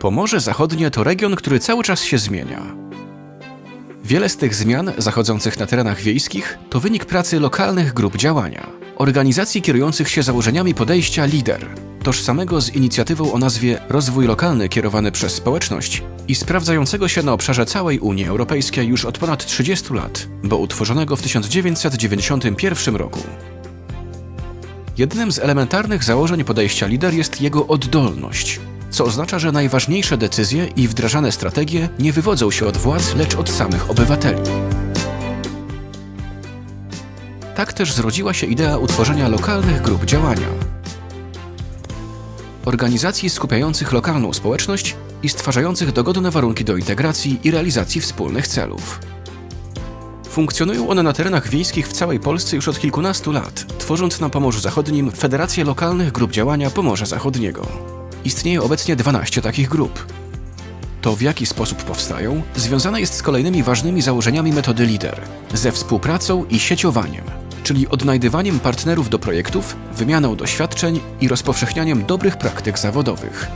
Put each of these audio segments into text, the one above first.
Pomorze Zachodnie to region, który cały czas się zmienia. Wiele z tych zmian zachodzących na terenach wiejskich to wynik pracy lokalnych grup działania, organizacji kierujących się założeniami podejścia LIDER, tożsamego z inicjatywą o nazwie Rozwój Lokalny kierowany przez społeczność i sprawdzającego się na obszarze całej Unii Europejskiej już od ponad 30 lat, bo utworzonego w 1991 roku. Jednym z elementarnych założeń podejścia LIDER jest jego oddolność, co oznacza, że najważniejsze decyzje i wdrażane strategie nie wywodzą się od władz, lecz od samych obywateli. Tak też zrodziła się idea utworzenia lokalnych grup działania. Organizacji skupiających lokalną społeczność i stwarzających dogodne warunki do integracji i realizacji wspólnych celów. Funkcjonują one na terenach wiejskich w całej Polsce już od kilkunastu lat, tworząc na Pomorzu Zachodnim Federację Lokalnych Grup Działania Pomorza Zachodniego. Istnieje obecnie 12 takich grup. To, w jaki sposób powstają, związane jest z kolejnymi ważnymi założeniami metody LIDER, ze współpracą i sieciowaniem, czyli odnajdywaniem partnerów do projektów, wymianą doświadczeń i rozpowszechnianiem dobrych praktyk zawodowych.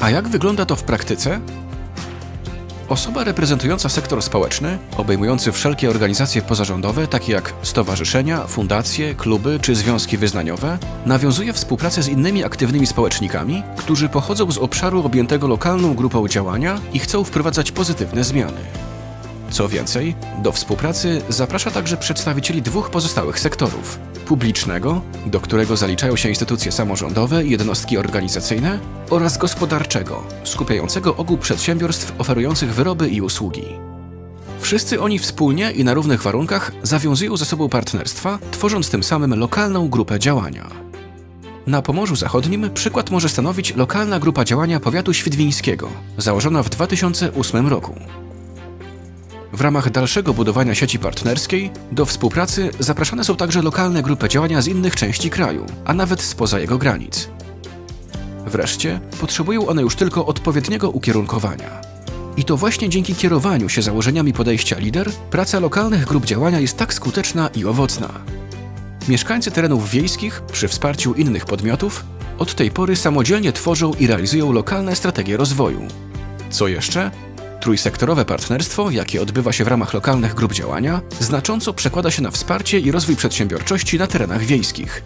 A jak wygląda to w praktyce? Osoba reprezentująca sektor społeczny, obejmujący wszelkie organizacje pozarządowe, takie jak stowarzyszenia, fundacje, kluby czy związki wyznaniowe, nawiązuje współpracę z innymi aktywnymi społecznikami, którzy pochodzą z obszaru objętego lokalną grupą działania i chcą wprowadzać pozytywne zmiany. Co więcej, do współpracy zaprasza także przedstawicieli dwóch pozostałych sektorów: publicznego, do którego zaliczają się instytucje samorządowe i jednostki organizacyjne, oraz gospodarczego, skupiającego ogół przedsiębiorstw oferujących wyroby i usługi. Wszyscy oni wspólnie i na równych warunkach zawiązują ze sobą partnerstwa, tworząc tym samym lokalną grupę działania. Na Pomorzu Zachodnim przykład może stanowić lokalna grupa działania powiatu świdwińskiego, założona w 2008 roku. W ramach dalszego budowania sieci partnerskiej do współpracy zapraszane są także lokalne grupy działania z innych części kraju, a nawet spoza jego granic. Wreszcie potrzebują one już tylko odpowiedniego ukierunkowania. I to właśnie dzięki kierowaniu się założeniami podejścia LIDER praca lokalnych grup działania jest tak skuteczna i owocna. Mieszkańcy terenów wiejskich, przy wsparciu innych podmiotów, od tej pory samodzielnie tworzą i realizują lokalne strategie rozwoju. Co jeszcze? Trójsektorowe partnerstwo, jakie odbywa się w ramach lokalnych grup działania, znacząco przekłada się na wsparcie i rozwój przedsiębiorczości na terenach wiejskich.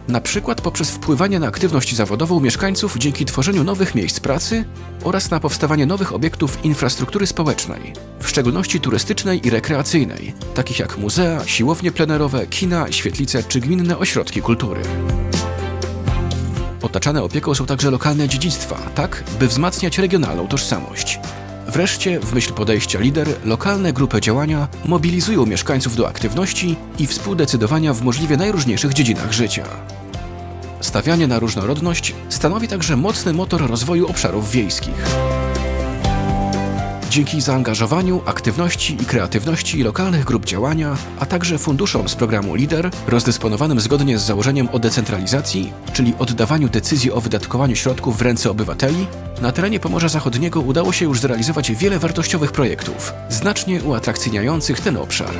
Na przykład poprzez wpływanie na aktywność zawodową mieszkańców dzięki tworzeniu nowych miejsc pracy oraz na powstawanie nowych obiektów infrastruktury społecznej, w szczególności turystycznej i rekreacyjnej, takich jak muzea, siłownie plenerowe, kina, świetlice czy gminne ośrodki kultury. Otaczane opieką są także lokalne dziedzictwa, tak by wzmacniać regionalną tożsamość. Wreszcie, w myśl podejścia LIDER, lokalne grupy działania mobilizują mieszkańców do aktywności i współdecydowania w możliwie najróżniejszych dziedzinach życia. Stawianie na różnorodność stanowi także mocny motor rozwoju obszarów wiejskich. Dzięki zaangażowaniu, aktywności i kreatywności lokalnych grup działania, a także funduszom z programu LIDER, rozdysponowanym zgodnie z założeniem o decentralizacji, czyli oddawaniu decyzji o wydatkowaniu środków w ręce obywateli, na terenie Pomorza Zachodniego udało się już zrealizować wiele wartościowych projektów, znacznie uatrakcyjniających ten obszar.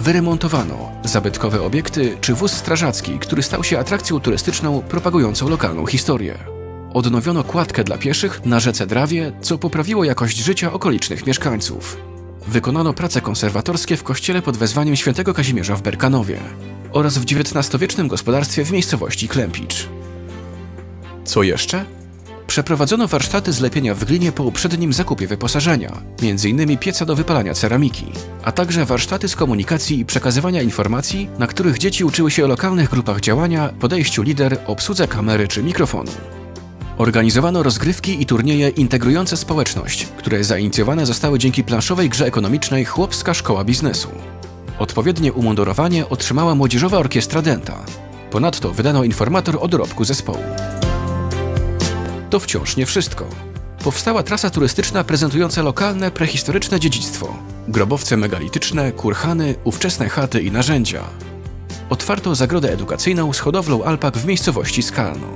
Wyremontowano zabytkowe obiekty czy wóz strażacki, który stał się atrakcją turystyczną propagującą lokalną historię. Odnowiono kładkę dla pieszych na rzece Drawie, co poprawiło jakość życia okolicznych mieszkańców. Wykonano prace konserwatorskie w kościele pod wezwaniem świętego Kazimierza w Berkanowie oraz w XIX-wiecznym gospodarstwie w miejscowości Klempicz. Co jeszcze? Przeprowadzono warsztaty z lepienia w glinie po uprzednim zakupie wyposażenia, m.in. pieca do wypalania ceramiki, a także warsztaty z komunikacji i przekazywania informacji, na których dzieci uczyły się o lokalnych grupach działania, podejściu LIDER, obsłudze kamery czy mikrofonu. Organizowano rozgrywki i turnieje integrujące społeczność, które zainicjowane zostały dzięki planszowej grze ekonomicznej Chłopska Szkoła Biznesu. Odpowiednie umundurowanie otrzymała Młodzieżowa Orkiestra Dęta. Ponadto wydano informator o dorobku zespołu. To wciąż nie wszystko. Powstała trasa turystyczna prezentująca lokalne, prehistoryczne dziedzictwo, grobowce megalityczne, kurhany, ówczesne chaty i narzędzia. Otwarto zagrodę edukacyjną z hodowlą alpak w miejscowości Skalno.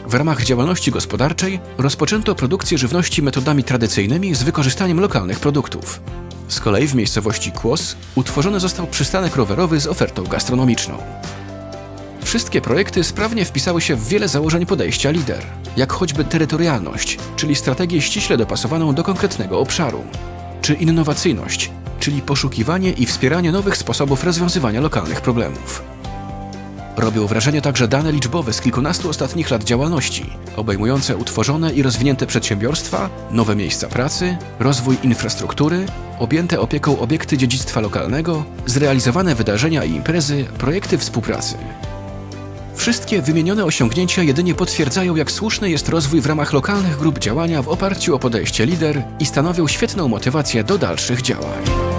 W ramach działalności gospodarczej rozpoczęto produkcję żywności metodami tradycyjnymi z wykorzystaniem lokalnych produktów. Z kolei w miejscowości Kłos utworzony został przystanek rowerowy z ofertą gastronomiczną. Wszystkie projekty sprawnie wpisały się w wiele założeń podejścia LIDER. jak choćby terytorialność, czyli strategię ściśle dopasowaną do konkretnego obszaru, czy innowacyjność, czyli poszukiwanie i wspieranie nowych sposobów rozwiązywania lokalnych problemów. Robią wrażenie także dane liczbowe z kilkunastu ostatnich lat działalności, obejmujące utworzone i rozwinięte przedsiębiorstwa, nowe miejsca pracy, rozwój infrastruktury, objęte opieką obiekty dziedzictwa lokalnego, zrealizowane wydarzenia i imprezy, projekty współpracy. Wszystkie wymienione osiągnięcia jedynie potwierdzają, jak słuszny jest rozwój w ramach lokalnych grup działania w oparciu o podejście LIDER i stanowią świetną motywację do dalszych działań.